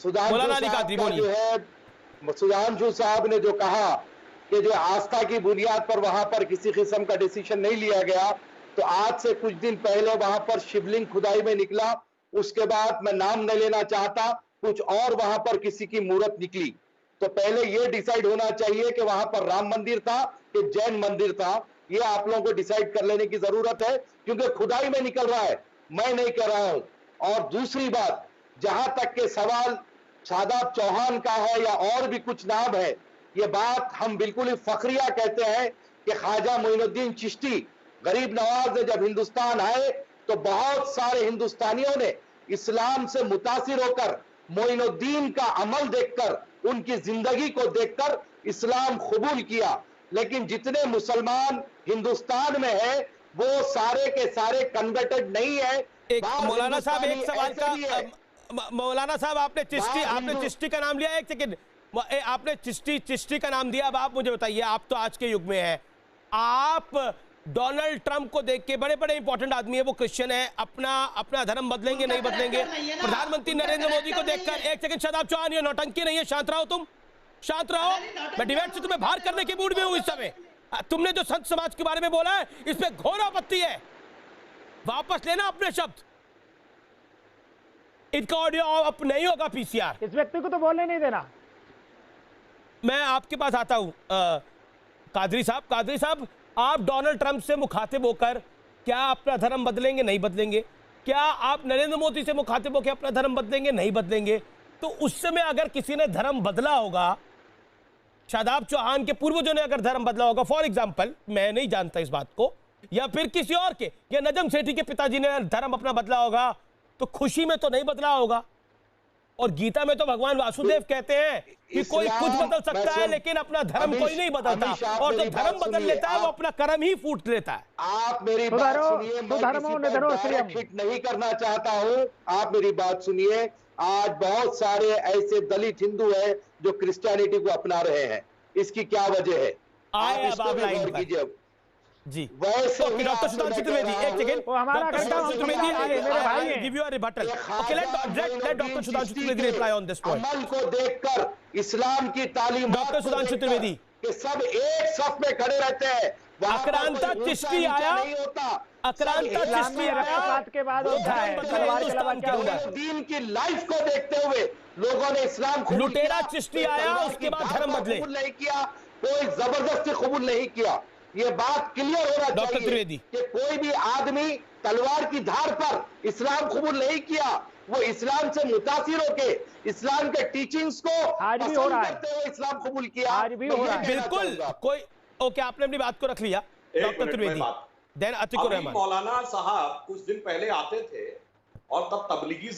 जो है सुधांशु साहब ने जो कहा कि जो आस्था की बुनियाद पर वहां पर किसी किस्म का डिसीजन नहीं लिया गया, तो आज से कुछ दिन पहले वहां पर शिवलिंग खुदाई में निकला, उसके बाद मैं नाम नहीं लेना चाहता, कुछ और वहां पर किसी की मूर्त निकली। तो पहले यह डिसाइड होना चाहिए कि वहां पर राम मंदिर था कि जैन मंदिर था। ये आप लोगों को डिसाइड कर लेने की जरूरत है, क्योंकि खुदाई में निकल रहा है, मैं नहीं कह रहा हूं। और दूसरी बात, जहां तक के सवाल शादाब चौहान का है या और भी कुछ नाम है, ये बात हम बिल्कुल ही फखरिया कहते हैं कि ख्वाजा मोइनुद्दीन चिश्ती गरीब नवाज ने जब हिंदुस्तान आए तो बहुत सारे हिंदुस्तानियों ने इस्लाम से मुतासिर होकर मोइनुद्दीन का अमल देखकर, उनकी जिंदगी को देखकर इस्लाम कबूल किया। लेकिन जितने मुसलमान हिंदुस्तान में है वो सारे के सारे कन्वर्टेड नहीं है। मौलाना साहब एक सवाल का, मौलाना साहब आपने चिश्ती का नाम लिया, एक सेकंड, आपने चिश्ती का नाम दिया। अब आप मुझे बताइए, आप तो आज के युग में हैं, आप डोनाल्ड ट्रंप को देख के, बड़े बड़े इंपॉर्टेंट आदमी है, वो क्रिश्चियन है, अपना धर्म बदलेंगे नहीं बदलेंगे, प्रधानमंत्री नरेंद्र मोदी को देखकर, एक सेकंड शादाब चौहान, ये नौटंकी नहीं है, शांत रहो, तुम शांत रहो, मैं डिबेट से तुम्हें बाहर करने की मूड में हूं इस समय। तुमने जो संत समाज के बारे में बोला है इस पे घोर आपत्ति है, वापस लेना अपने शब्द, इनका ऑडियो अप नहीं होगा पीसीआर। इस व्यक्ति को तो बोलने नहीं देना। मैं आपके पास आता हूं कादरी साहब, आप डोनाल्ड ट्रंप से मुखातिब होकर क्या अपना धर्म बदलेंगे नहीं बदलेंगे? क्या आप नरेंद्र मोदी से मुखातिब होकर अपना धर्म बदलेंगे नहीं बदलेंगे? तो उस समय अगर किसी ने धर्म बदला होगा, शादाब चौहान के पूर्वजों ने अगर धर्म बदला होगा, फॉर एग्जाम्पल, मैं नहीं जानता इस बात को, या फिर किसी और के, या नजम सेठी के पिताजी ने धर्म अपना बदला होगा, तो खुशी में तो नहीं बदला होगा। और गीता में तो भगवान वासुदेव कहते हैं कि कोई कुछ बदल सकता है लेकिन अपना धर्म कोई नहीं बदलता, और जो धर्म बदल लेता है वो अपना कर्म ही फूट लेता है। आप मेरी बात सुनिए, मैं हिट नहीं करना चाहता हूं, आप मेरी बात सुनिए। आज बहुत सारे ऐसे दलित हिंदू हैं जो क्रिश्चियनिटी को अपना रहे हैं, इसकी क्या वजह है? आप इस पर गौर कीजिए जी। वैसे डॉक्टर सुधांशु त्रिवेदी, एक second, doctor Sudhanshu Trivedi, I will give you a rebuttal. Okay, let doctor Sudhanshu Trivedi reply on this point. अमल को देखकर इस्लाम की तालीम, डॉक्टर सुधांशु त्रिवेदी, कि सब एक सफ में खड़े रहते हैं, आक्रांता चिश्ती आया, आक्रांता चिश्ती आया के बाद दीन की लाइफ को देखते हुए लोगों ने इस्लाम को, लुटेरा चिश्ती आया, उसके बाद धर्म बदले नहीं किया, कोई जबरदस्ती कबूल नहीं किया। ये बात क्लियर होना चाहिए कि कोई भी आदमी तलवार की धार पर इस्लाम कबूल नहीं किया, वो इस्लाम से मुतासिर होके इस्लाम के टीचिंग्स को आज भी हो रहा है, करते हुए इस्लाम कबूल किया, आज भी हो रहा है। बिल्कुल कोई, ओके, आपने अपनी बात को रख लिया डॉक्टर त्रिवेदी। देन अतिकुर रहमान, मौलाना साहब कुछ दिन पहले आते थे और तब तबलीगी